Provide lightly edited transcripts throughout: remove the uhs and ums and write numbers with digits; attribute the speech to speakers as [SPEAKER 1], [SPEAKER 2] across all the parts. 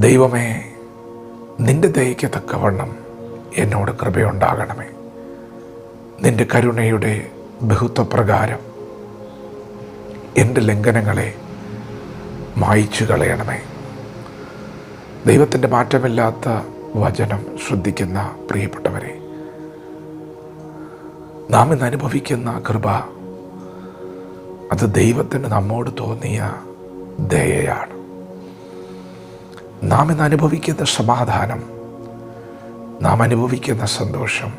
[SPEAKER 1] ദൈവമേ, നിൻ്റെ ദയയ്ക്ക് തക്കവണ്ണം എന്നോട് കൃപയുണ്ടാകണമേ. നിൻ്റെ കരുണയുടെ ബഹുത്വപ്രകാരം എൻ്റെ ലംഘനങ്ങളെ മായ്ച്ചു കളയണമേ. ദൈവത്തിൻ്റെ മാറ്റമില്ലാത്ത വചനം ശ്രദ്ധിക്കുന്ന പ്രിയപ്പെട്ടവരെ, നാം ഇന്ന് അനുഭവിക്കുന്ന കൃപ അത് ദൈവത്തിന് നമ്മോട് തോന്നിയ ദയയാണ്. നാം ഇന്ന് അനുഭവിക്കുന്ന സമാധാനം, നാം അനുഭവിക്കുന്ന സന്തോഷം,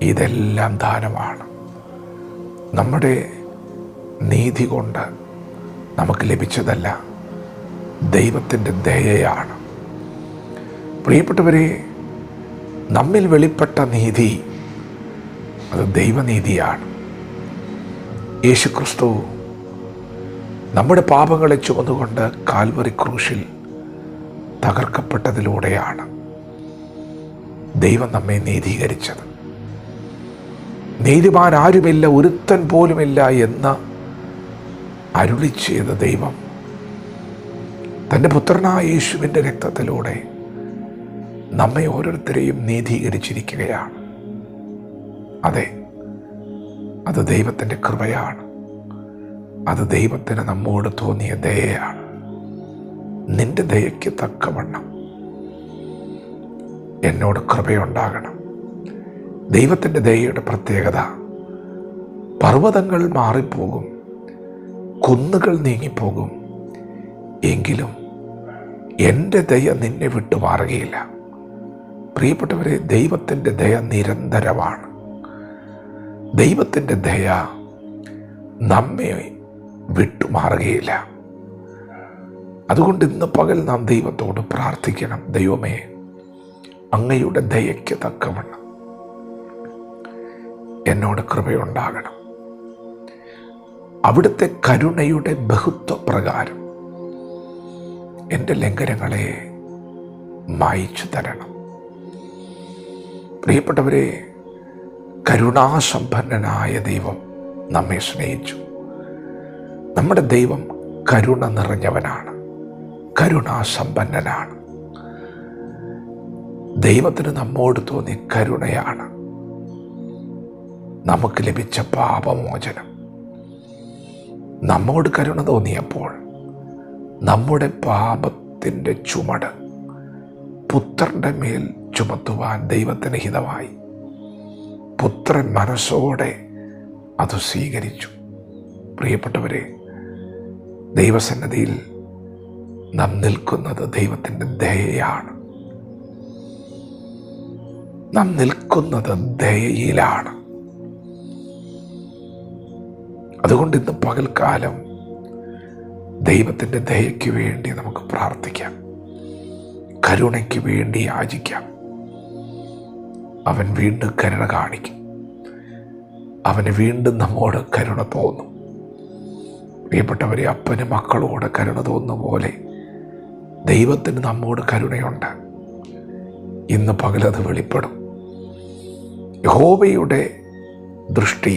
[SPEAKER 1] ഇതെല്ലാം ദാനമാണ്. നമ്മുടെ നീതി കൊണ്ട് നമുക്ക് ലഭിച്ചതല്ല, ദൈവത്തിൻ്റെ ദയയാണ്. പ്രിയപ്പെട്ടവരെ, നമ്മിൽ വെളിപ്പെട്ട നീതി അത് ദൈവനീതിയാണ്. യേശുക്രിസ്തു നമ്മുടെ പാപങ്ങളെ ചുമന്നുകൊണ്ട് കാൽവറി ക്രൂശിൽ തകർക്കപ്പെട്ടതിലൂടെയാണ് ദൈവം നമ്മെ നീതീകരിച്ചത്. നീതിമാൻ ആരുമില്ല, ഒരുത്തൻ പോലുമില്ല എന്ന് അരുളി ചെയ്ത ദൈവം തൻ്റെ പുത്രനായ യേശുവിൻ്റെ രക്തത്തിലൂടെ നമ്മെ ഓരോരുത്തരെയും നീതീകരിച്ചിരിക്കുകയാണ്. അതെ, അത് ദൈവത്തിൻ്റെ കൃപയാണ്. അത് ദൈവത്തിന് നമ്മോട് തോന്നിയ ദയയാണ്. നിൻ്റെ ദയയ്ക്ക് തക്കവണ്ണം എന്നോട് കൃപയുണ്ടാകണം. ദൈവത്തിൻ്റെ ദയയുടെ പ്രത്യേകത, പർവ്വതങ്ങൾ മാറിപ്പോകും, കുന്നുകൾ നീങ്ങിപ്പോകും, എങ്കിലും എൻ്റെ ദയ നിന്നെ വിട്ടുമാറുകയില്ല. പ്രിയപ്പെട്ടവരെ, ദൈവത്തിൻ്റെ ദയ നിരന്തരമാണ്. ദൈവത്തിൻ്റെ ദയ നമ്മെ വിട്ടുമാറുകയില്ല. അതുകൊണ്ട് ഇന്ന് പകൽ നാം ദൈവത്തോട് പ്രാർത്ഥിക്കണം. ദൈവമേ, അങ്ങയുടെ ദയയ്ക്ക് തക്കവണ്ണം എന്നോട് കൃപയുണ്ടാകണം. അവിടുത്തെ കരുണയുടെ ബഹുത്വപ്രകാരം എൻ്റെ ലംഘനങ്ങളെ മായ്ച്ചു തരണം. പ്രിയപ്പെട്ടവരെ, കരുണാസമ്പന്നനായ ദൈവം നമ്മെ സ്നേഹിച്ചു. നമ്മുടെ ദൈവം കരുണ നിറഞ്ഞവനാണ്, കരുണാസമ്പന്നനാണ്. ദൈവത്തിന് നമ്മോട് തോന്നിയ കരുണയാണ് നമുക്ക് ലഭിച്ച പാപമോചനം. നമ്മോട് കരുണ തോന്നിയപ്പോൾ നമ്മുടെ പാപത്തിൻ്റെ ചുമട് പുത്രൻ്റെ മേൽ ചുമത്തുവാൻ ദൈവത്തിന് ഹിതമായി. പുത്രൻ മനസ്സോടെ അത് സ്വീകരിച്ചു. പ്രിയപ്പെട്ടവരെ, ദൈവസന്നിധിയിൽ നാം നിൽക്കുന്നത് ദൈവത്തിൻ്റെ ദയയാണ്. നാം നിൽക്കുന്നത് ദയയിലാണ്. അതുകൊണ്ട് ഇന്ന് പകൽക്കാലം ദൈവത്തിൻ്റെ ദയയ്ക്ക് വേണ്ടി നമുക്ക് പ്രാർത്ഥിക്കാം, കരുണയ്ക്ക് വേണ്ടി യാചിക്കാം. അവൻ വീണ്ടും കരുണ കാണിക്കും. അവന് വീണ്ടും നമ്മോട് കരുണ തോന്നും. പ്രിയപ്പെട്ടവരെ, അപ്പന് മക്കളോട് കരുണ തോന്നുന്ന പോലെ ദൈവത്തിന് നമ്മോട് കരുണയുണ്ട്. ഇന്ന് പകലത് വെളിപ്പെടും. യഹോവയുടെ ദൃഷ്ടി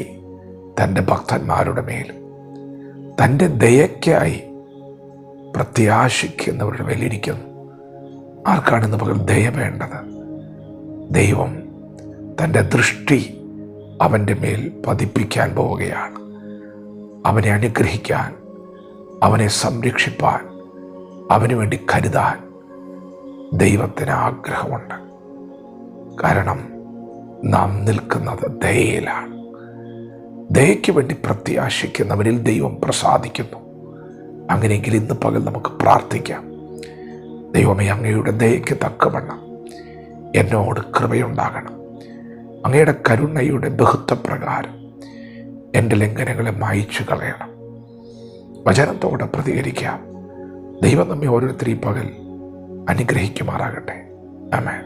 [SPEAKER 1] തൻ്റെ ഭക്തന്മാരുടെ മേലും തൻ്റെ ദയയ്ക്കായി പ്രത്യാശിക്കുന്നവരുടെ മേലിരിക്കുന്നു. ആർക്കാണെന്ന് പകൽ ദയ വേണ്ടത്? ദൈവം തൻ്റെ ദൃഷ്ടി അവൻ്റെ മേൽ പതിപ്പിക്കാൻ പോവുകയാണ്. അവനെ അനുഗ്രഹിക്കാൻ, അവനെ സംരക്ഷിപ്പാൻ, അവന് വേണ്ടി കരുതാൻ ദൈവത്തിന് ആഗ്രഹമുണ്ട്. കാരണം നാം നിൽക്കുന്നത് ദയയിലാണ്. ദയയ്ക്ക് വേണ്ടി പ്രത്യാശിക്കുന്നവരിൽ ദൈവം പ്രസാദിക്കുന്നു. അങ്ങനെയെങ്കിൽ ഇന്ന് പകൽ നമുക്ക് പ്രാർത്ഥിക്കാം. ദൈവമേ, അങ്ങയുടെ ദയയ്ക്ക് തക്കവണ്ണം എന്നോട് കൃപയുണ്ടാകണം. അങ്ങയുടെ കരുണയുടെ ബഹുത്വപ്രകാരം എൻ്റെ ലംഘനങ്ങളെ മായ്ച്ചു കളയണം. വചനത്തോടെ പ്രതികരിക്കാം. ദൈവം നമ്മെ ഓരോരുത്തരെയും പകൽ അനുഗ്രഹിക്കുമാറാകട്ടെ. ആമേൻ.